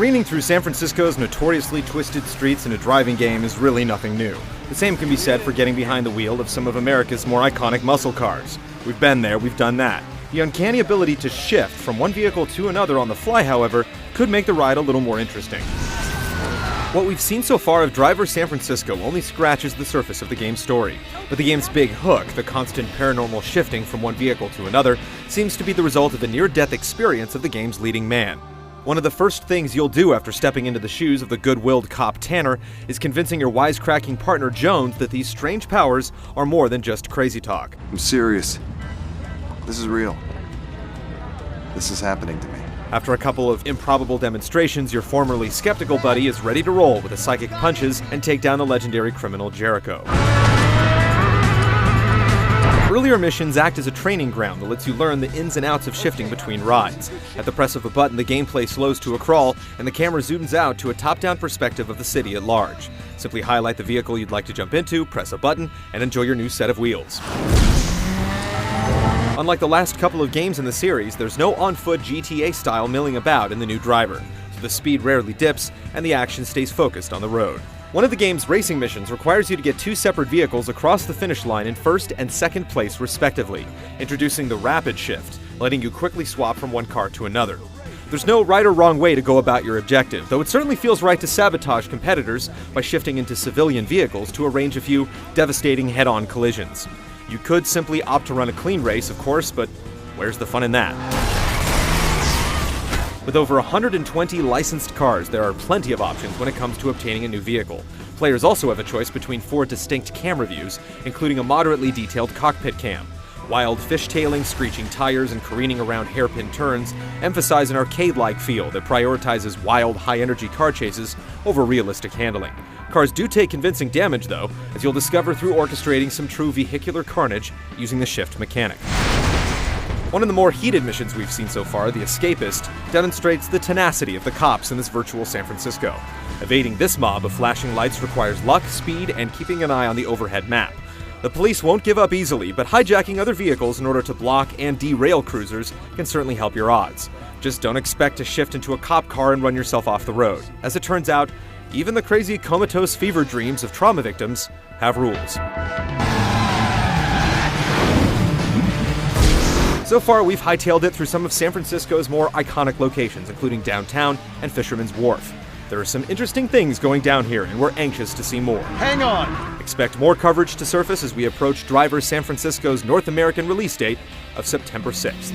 Careening through San Francisco's notoriously twisted streets in a driving game is really nothing new. The same can be said for getting behind the wheel of some of America's more iconic muscle cars. We've been there, we've done that. The uncanny ability to shift from one vehicle to another on the fly, however, could make the ride a little more interesting. What we've seen so far of Driver San Francisco only scratches the surface of the game's story. But the game's big hook, the constant paranormal shifting from one vehicle to another, seems to be the result of a near-death experience of the game's leading man. One of the first things you'll do after stepping into the shoes of the good-willed cop Tanner is convincing your wisecracking partner Jones that these strange powers are more than just crazy talk. I'm serious. This is real. This is happening to me. After a couple of improbable demonstrations, your formerly skeptical buddy is ready to roll with the psychic punches and take down the legendary criminal Jericho. Earlier missions act as a training ground that lets you learn the ins and outs of shifting between rides. At the press of a button, the gameplay slows to a crawl, and the camera zooms out to a top-down perspective of the city at large. Simply highlight the vehicle you'd like to jump into, press a button, and enjoy your new set of wheels. Unlike the last couple of games in the series, there's no on-foot GTA-style milling about in the new Driver, so the speed rarely dips, and the action stays focused on the road. One of the game's racing missions requires you to get two separate vehicles across the finish line in first and second place respectively, introducing the rapid shift, letting you quickly swap from one car to another. There's no right or wrong way to go about your objective, though it certainly feels right to sabotage competitors by shifting into civilian vehicles to arrange a few devastating head-on collisions. You could simply opt to run a clean race, of course, but where's the fun in that? With over 120 licensed cars, there are plenty of options when it comes to obtaining a new vehicle. Players also have a choice between 4 distinct camera views, including a moderately detailed cockpit cam. Wild fishtailing, screeching tires, and careening around hairpin turns emphasize an arcade-like feel that prioritizes wild, high-energy car chases over realistic handling. Cars do take convincing damage, though, as you'll discover through orchestrating some true vehicular carnage using the shift mechanic. One of the more heated missions we've seen so far, The Escapist, demonstrates the tenacity of the cops in this virtual San Francisco. Evading this mob of flashing lights requires luck, speed, and keeping an eye on the overhead map. The police won't give up easily, but hijacking other vehicles in order to block and derail cruisers can certainly help your odds. Just don't expect to shift into a cop car and run yourself off the road. As it turns out, even the crazy comatose fever dreams of trauma victims have rules. So far, we've hightailed it through some of San Francisco's more iconic locations, including downtown and Fisherman's Wharf. There are some interesting things going down here, and we're anxious to see more. Hang on! Expect more coverage to surface as we approach Driver San Francisco's North American release date of September 6th.